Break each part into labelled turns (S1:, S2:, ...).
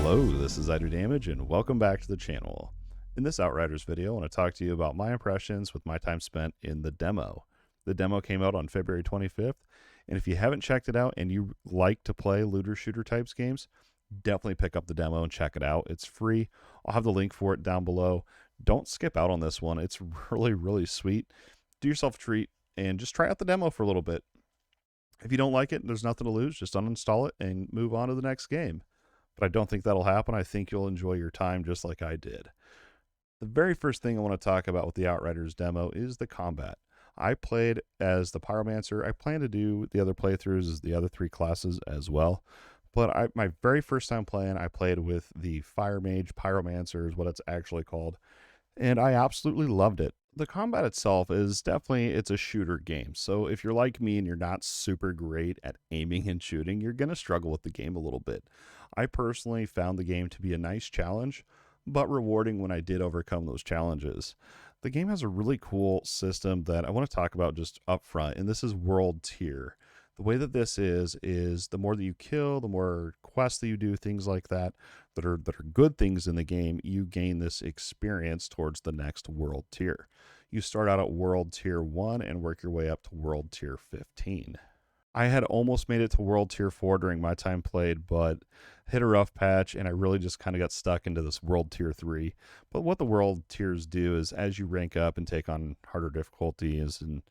S1: Hello, this is Idodmg and welcome back to the channel. In this Outriders video, I want to talk to you about my impressions with my time spent in the demo. The demo came out on February 25th, and if you haven't checked it out and you like to play looter shooter types games, definitely pick up the demo and check it out. It's free. I'll have the link for it down below. Don't skip out on this one. It's really sweet. Do yourself a treat and just try out the demo for a little bit. If you don't like it, there's nothing to lose. Just uninstall it and move on to the next game. But I don't think that'll happen. I think you'll enjoy your time just like I did. The very first thing I want to talk about with the Outriders demo is the combat. I played as the Pyromancer. I plan to do the other playthroughs as the other three classes as well. But my very first time playing, I played with the Fire Mage. Pyromancer is what it's actually called. And I absolutely loved it. The combat itself is definitely, it's a shooter game. So if you're like me and you're not super great at aiming and shooting, you're going to struggle with the game a little bit. I personally found the game to be a nice challenge, but rewarding when I did overcome those challenges. The game has a really cool system that I want to talk about just up front, and this is world tier. The way that this is the more that you kill, the more quests that you do, things like that are good things in the game, you gain this experience towards the next world tier. You start out at world tier 1 and work your way up to world tier 15. I had almost made it to world tier 4 during my time played, but hit a rough patch and I really just kind of got stuck into this world tier 3. But what the world tiers do is as you rank up and take on harder difficulties and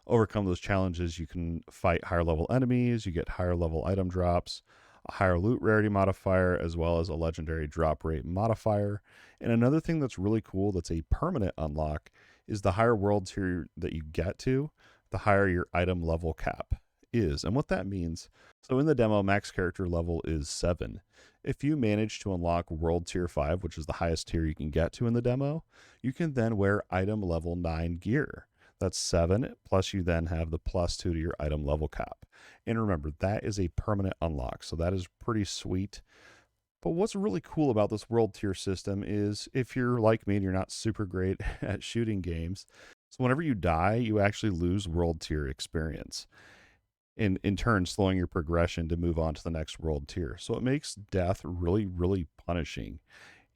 S1: overcome those challenges, you can fight higher level enemies, you get higher level item drops, a higher loot rarity modifier, as well as a legendary drop rate modifier. And another thing that's really cool that's a permanent unlock is the higher world tier that you get to, the higher your item level cap is. And what that means, so in the demo, max character level is 7. If you manage to unlock world tier 5, which is the highest tier you can get to in the demo, you can then wear item level 9 gear. That's 7, plus you then have the +2 to your item level cap. And remember, that is a permanent unlock, so that is pretty sweet. But what's really cool about this world tier system is if you're like me and you're not super great at shooting games, so whenever you die, you actually lose world tier experience. In turn, slowing your progression to move on to the next world tier. So it makes death really punishing.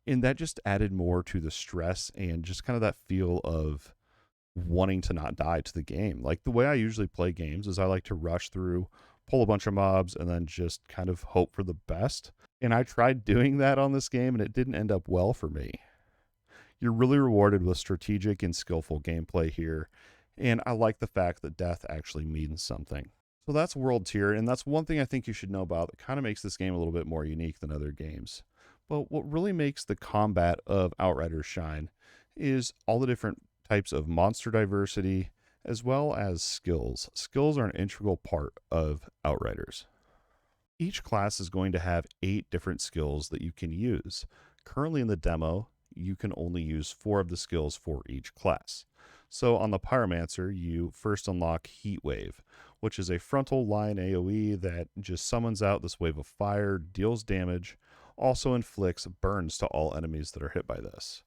S1: And that just added more to the stress and just kind of that feel of wanting to not die to the game. Like the way I usually play games is I like to rush through, pull a bunch of mobs, and then just kind of hope for the best. And I tried doing that on this game and it didn't end up well for me. You're really rewarded with strategic and skillful gameplay here. And I like the fact that death actually means something. So that's world tier, and that's one thing I think you should know about that kind of makes this game a little bit more unique than other games. But what really makes the combat of Outriders shine is all the different types of monster diversity as well as skills. Skills are an integral part of Outriders. Each class is going to have 8 different skills that you can use. Currently in the demo, you can only use 4 of the skills for each class. So on the Pyromancer, you first unlock Heat Wave, which is a frontal line AoE that just summons out this wave of fire, deals damage, also inflicts burns to all enemies that are hit by this.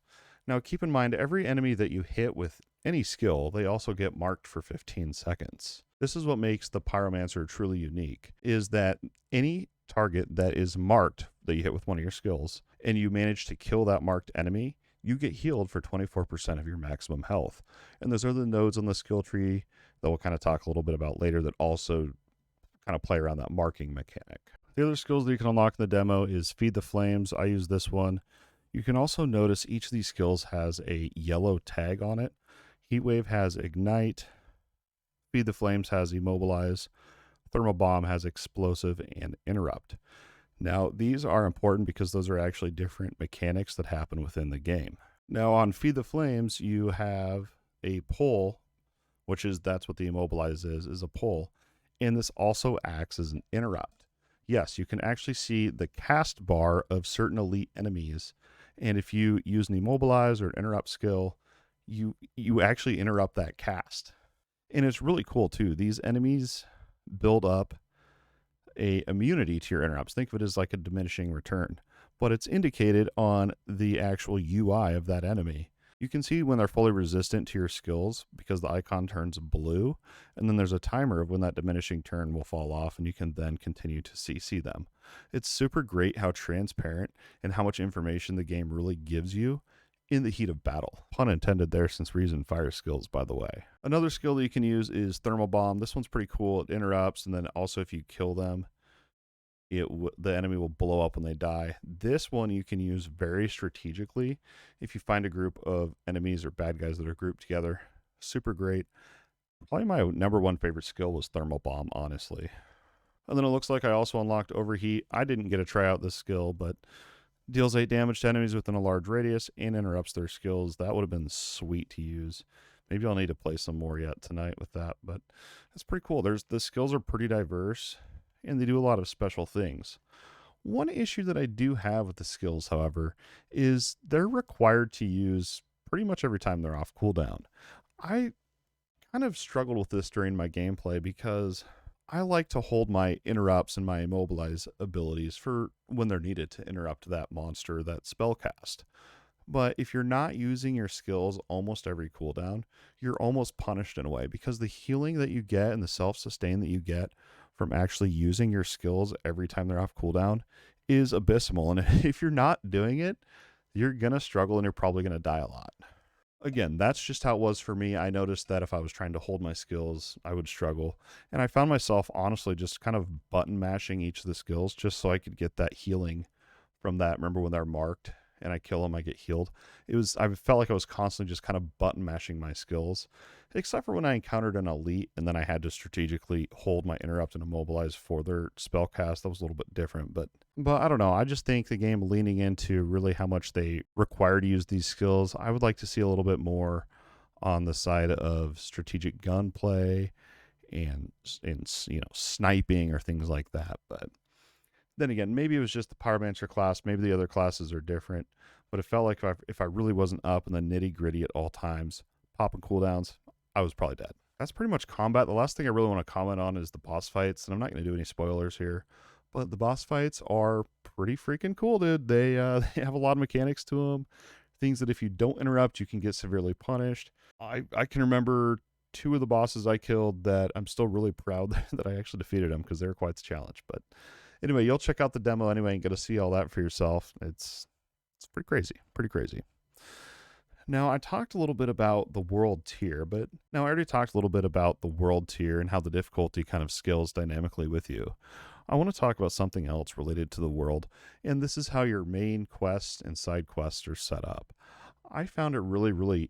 S1: Now keep in mind, every enemy that you hit with any skill, they also get marked for 15 seconds. This is what makes the Pyromancer truly unique, is that any target that is marked that you hit with one of your skills, and you manage to kill that marked enemy, you get healed for 24% of your maximum health. And those are the nodes on the skill tree that we'll kind of talk a little bit about later that also kind of play around that marking mechanic. The other skills that you can unlock in the demo is Feed the Flames. I use this one. You can also notice each of these skills has a yellow tag on it. Heatwave has Ignite. Feed the Flames has Immobilize. Thermal Bomb has Explosive and Interrupt. Now, these are important because those are actually different mechanics that happen within the game. Now, on Feed the Flames, you have a pull, that's what the Immobilize is a pull. And this also acts as an interrupt. Yes, you can actually see the cast bar of certain elite enemies. And if you use an Immobilize or an interrupt skill, you actually interrupt that cast. And it's really cool too. These enemies build up a immunity to your interrupts. Think of it as like a diminishing return, but it's indicated on the actual UI of that enemy. You can see when they're fully resistant to your skills because the icon turns blue, and then there's a timer of when that diminishing turn will fall off, and you can then continue to CC them. It's super great how transparent and how much information the game really gives you in the heat of battle. Pun intended there, since we're using fire skills, by the way. Another skill that you can use is Thermal Bomb. This one's pretty cool. It interrupts, and then also if you kill them, the enemy will blow up when they die. This one you can use very strategically if you find a group of enemies or bad guys that are grouped together. Super great. Probably my number one favorite skill was Thermal Bomb, honestly. And then it looks like I also unlocked Overheat. I didn't get to try out this skill, but deals 8 damage to enemies within a large radius and interrupts their skills. That would have been sweet to use. Maybe I'll need to play some more yet tonight with that, but it's pretty cool. The skills are pretty diverse, and they do a lot of special things. One issue that I do have with the skills, however, is they're required to use pretty much every time they're off cooldown. I kind of struggled with this during my gameplay because I like to hold my interrupts and my immobilize abilities for when they're needed to interrupt that monster, that spell cast. But if you're not using your skills almost every cooldown, you're almost punished in a way, because the healing that you get and the self-sustain that you get from actually using your skills every time they're off cooldown is abysmal. And if you're not doing it, you're going to struggle and you're probably going to die a lot. Again, that's just how it was for me. I noticed that if I was trying to hold my skills, I would struggle. And I found myself honestly just kind of button mashing each of the skills just so I could get that healing from that. Remember when they're marked and I kill them, I get healed? I felt like I was constantly just kind of button mashing my skills, except for when I encountered an elite and then I had to strategically hold my interrupt and immobilize for their spell cast. That was a little bit different, but I don't know. I just think the game leaning into really how much they require to use these skills, I would like to see a little bit more on the side of strategic gunplay and sniping or things like that. But then again, maybe it was just the Pyromancer class. Maybe the other classes are different. But it felt like if I really wasn't up in the nitty gritty at all times, popping cooldowns, I was probably dead. That's pretty much combat. The last thing I really want to comment on is the boss fights. And I'm not going to do any spoilers here, but the boss fights are pretty freaking cool, dude. They have a lot of mechanics to them. Things that if you don't interrupt, you can get severely punished. I can remember 2 of the bosses I killed that I'm still really proud that I actually defeated them, because they were quite the challenge. But anyway, you'll check out the demo anyway and get to see all that for yourself. It's pretty crazy. Now, I talked a little bit about the world tier, but now I already talked a little bit about the world tier and how the difficulty kind of scales dynamically with you. I want to talk about something else related to the world, and this is how your main quests and side quests are set up. I found it really, really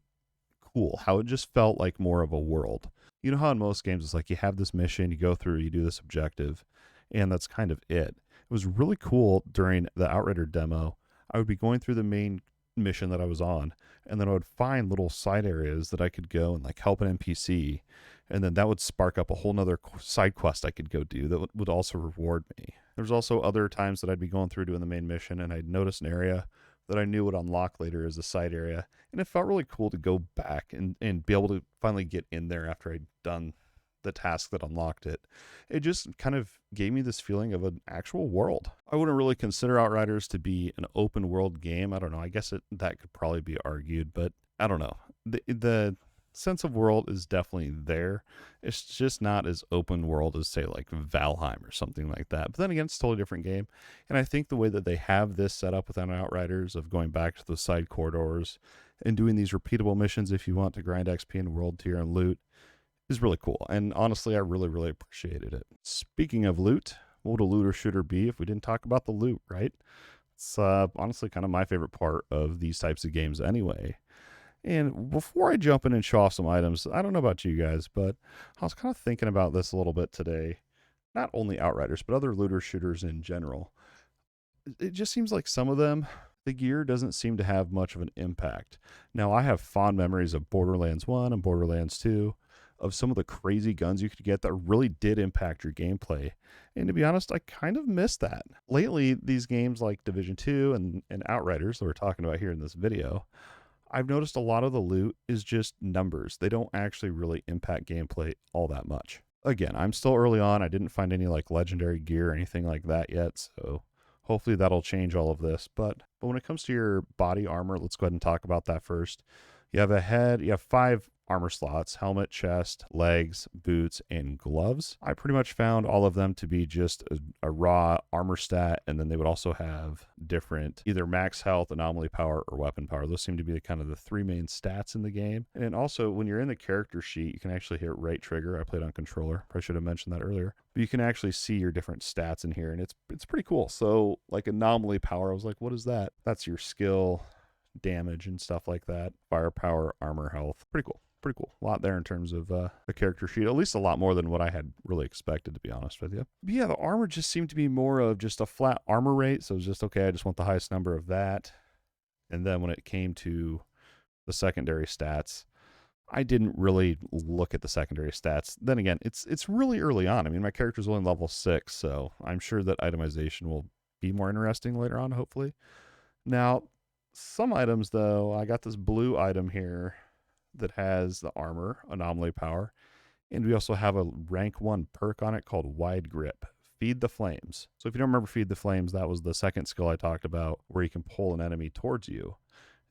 S1: cool how it just felt like more of a world. You know how in most games it's like you have this mission, you go through, you do this objective, and that's kind of it. It was really cool during the Outrider demo. I would be going through the main mission that I was on, and then I would find little side areas that I could go and like help an NPC, and then that would spark up a whole nother side quest I could go do that would also reward me. There's also other times that I'd be going through doing the main mission, and I'd notice an area that I knew would unlock later as a side area, and it felt really cool to go back and be able to finally get in there after I'd done the task that unlocked it. It just kind of gave me this feeling of an actual world. I wouldn't really consider Outriders to be an open world game. I don't know. I guess that could probably be argued, but I don't know. The sense of world is definitely there. It's just not as open world as, say, like Valheim or something like that. But then again, it's a totally different game. And I think the way that they have this set up within Outriders of going back to the side corridors and doing these repeatable missions if you want to grind XP in world tier and loot is really cool. And honestly, I really, really appreciated it. Speaking of loot, what would a looter shooter be if we didn't talk about the loot, right? It's honestly kind of my favorite part of these types of games anyway. And before I jump in and show off some items, I don't know about you guys, but I was kind of thinking about this a little bit today. Not only Outriders, but other looter shooters in general. It just seems like some of them, the gear doesn't seem to have much of an impact. Now, I have fond memories of Borderlands 1 and Borderlands 2, of some of the crazy guns you could get that really did impact your gameplay. And to be honest, I kind of miss that. Lately, these games like Division 2 and Outriders that we're talking about here in this video, I've noticed a lot of the loot is just numbers. They don't actually really impact gameplay all that much. Again, I'm still early on. I didn't find any like legendary gear or anything like that yet, so hopefully that'll change all of this. But when it comes to your body armor, let's go ahead and talk about that first. You have a head, you have 5 armor slots: helmet, chest, legs, boots, and gloves. I pretty much found all of them to be just a raw armor stat, and then they would also have different either max health, anomaly power, or weapon power. Those seem to be kind of the 3 main stats in the game. And also, when you're in the character sheet, you can actually hit right trigger. I played on controller. Probably should have mentioned that earlier. But you can actually see your different stats in here, and it's pretty cool. So, like anomaly power, I was like, what is that? That's your skill, damage, and stuff like that. Firepower, armor, health. Pretty cool. Pretty cool. A lot there in terms of the character sheet, at least a lot more than what I had really expected, to be honest with you. But yeah, the armor just seemed to be more of just a flat armor rate. So it was just, okay, I just want the highest number of that. And then when it came to the secondary stats, I didn't really look at the secondary stats. Then again, it's really early on. I mean, my character's only level 6, so I'm sure that itemization will be more interesting later on, hopefully. Now, some items, though, I got this blue item here that has the armor, anomaly power, and we also have a rank 1 perk on it called Wide Grip. Feed the Flames. So if you don't remember Feed the Flames, that was the second skill I talked about where you can pull an enemy towards you.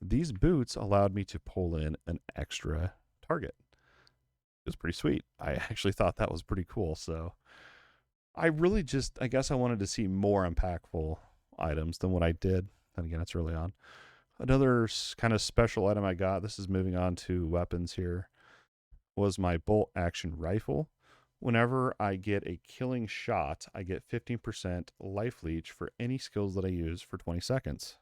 S1: These boots allowed me to pull in an extra target. It was pretty sweet. I actually thought that was pretty cool. So I really just, I guess I wanted to see more impactful items than what I did. And again, it's early on. Another kind of special item I got, this is moving on to weapons here, was my bolt action rifle. Whenever I get a killing shot, I get 15% life leech for any skills that I use for 20 seconds.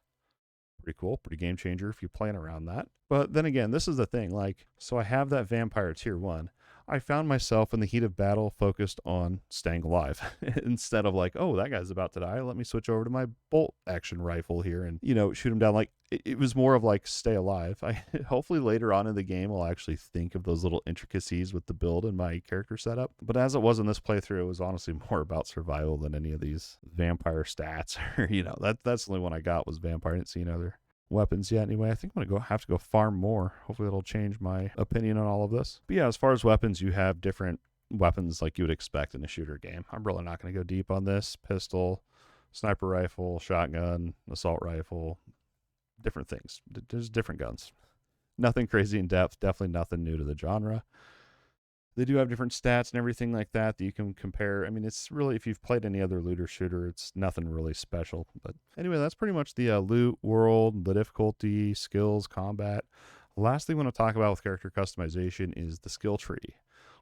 S1: Pretty cool, pretty game changer if you're playing around that. But then again, this is the thing, like, so I have that vampire tier 1. I found myself in the heat of battle focused on staying alive instead of like, oh, that guy's about to die. Let me switch over to my bolt action rifle here and, you know, shoot him down. Like, it was more of like, stay alive. Hopefully later on in the game, I'll actually think of those little intricacies with the build and my character setup. But as it was in this playthrough, it was honestly more about survival than any of these vampire stats. Or, you know, that's the only one I got was vampire. I didn't see any other weapons yet anyway. I think I'm gonna have to go farm more. Hopefully that'll change my opinion on all of this. But yeah, as far as weapons, you have different weapons like you would expect in a shooter game. I'm really not gonna go deep on this. Pistol, sniper rifle, shotgun, assault rifle, different things. There's different guns. Nothing crazy in depth, definitely nothing new to the genre. They do have different stats and everything like that that you can compare. I mean, it's really, if you've played any other looter shooter, it's nothing really special. But anyway, that's pretty much the loot, world, the difficulty, skills, combat. Last thing I want to talk about with character customization is the skill tree.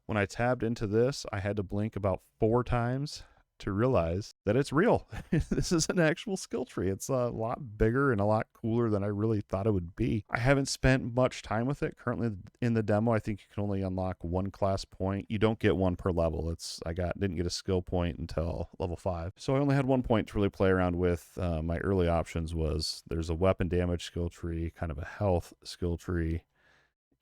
S1: When I tabbed into this, I had to blink about 4 times to realize that it's real. This is an actual skill tree. It's a lot bigger and a lot cooler than I really thought it would be. I haven't spent much time with it. Currently in the demo, I think you can only unlock 1 class point. You don't get 1 per level. Didn't get a skill point until level 5. So I only had 1 point to really play around with. My early options was there's a weapon damage skill tree, kind of a health skill tree,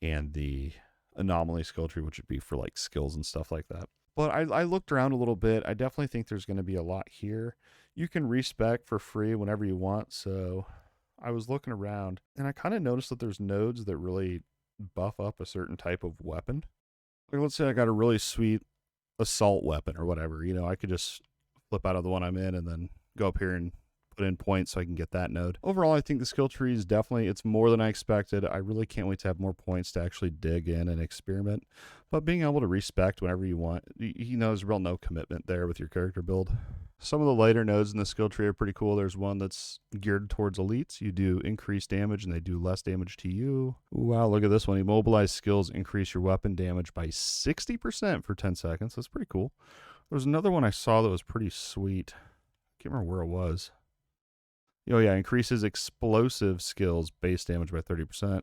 S1: and the anomaly skill tree, which would be for like skills and stuff like that. But I looked around a little bit. I definitely think there's going to be a lot here. You can respec for free whenever you want. So I was looking around and I kind of noticed that there's nodes that really buff up a certain type of weapon. Like, let's say I got a really sweet assault weapon or whatever. You know, I could just flip out of the one I'm in and then go up here and put in points so I can get that node. Overall, I think the skill tree is definitely, it's more than I expected. I really can't wait to have more points to actually dig in and experiment. But being able to respec whenever you want, you know, there's real no commitment there with your character build. Some of the later nodes in the skill tree are pretty cool. There's one that's geared towards elites. You do increased damage and they do less damage to you. Ooh, wow, look at this one. Immobilized skills increase your weapon damage by 60% for 10 seconds. That's pretty cool. There was another one I saw that was pretty sweet. I can't remember where it was. Oh yeah, increases explosive skills base damage by 30%.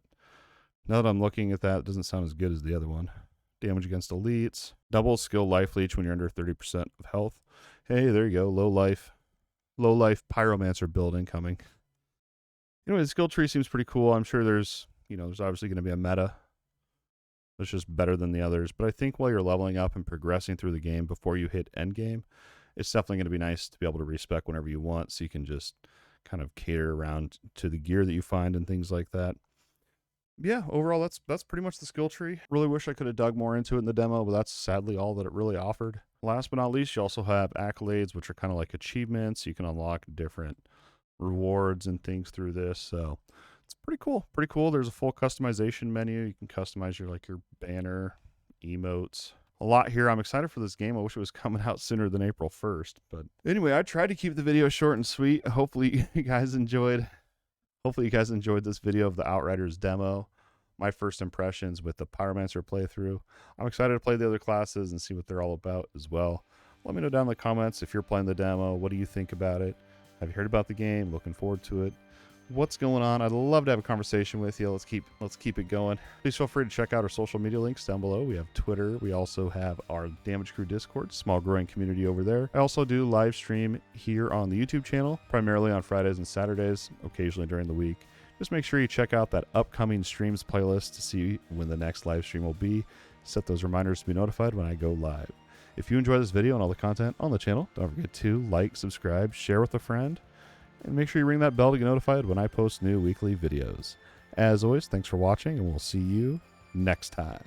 S1: Now that I'm looking at that, it doesn't sound as good as the other one. Damage against elites. Double skill life leech when you're under 30% of health. Hey, there you go. Low life pyromancer build incoming. Anyway, the skill tree seems pretty cool. I'm sure there's obviously going to be a meta that's just better than the others. But I think while you're leveling up and progressing through the game before you hit end game, it's definitely going to be nice to be able to respec whenever you want, so you can just kind of cater around to the gear that you find and things like that. Yeah, overall, that's pretty much the skill tree. Really wish I could have dug more into it in the demo, but that's sadly all that it really offered. Last but not least, you also have accolades, which are kind of like achievements. You can unlock different rewards and things through this. So It's pretty cool. Pretty cool. There's a full customization menu. You can customize your banner, emotes. A lot here. I'm excited for this game. I wish it was coming out sooner than April 1st. But anyway, I tried to keep the video short and sweet. Hopefully you guys enjoyed this video of the Outriders demo. My first impressions with the Pyromancer playthrough. I'm excited to play the other classes and see what they're all about as well. Let me know down in the comments if you're playing the demo. What do you think about it? Have you heard about the game? Looking forward to it. What's going on? I'd love to have a conversation with you. Let's keep it going. Please feel free to check out our social media links down below. We have Twitter. We also have our DMGCREW Discord, small growing community over there. I also do live stream here on the YouTube channel, primarily on Fridays and Saturdays, occasionally during the week. Just make sure you check out that upcoming streams playlist to see when the next live stream will be. Set those reminders to be notified when I go live. If you enjoy this video and all the content on the channel, don't forget to like, subscribe, share with a friend, and make sure you ring that bell to get notified when I post new weekly videos. As always, thanks for watching, and we'll see you next time.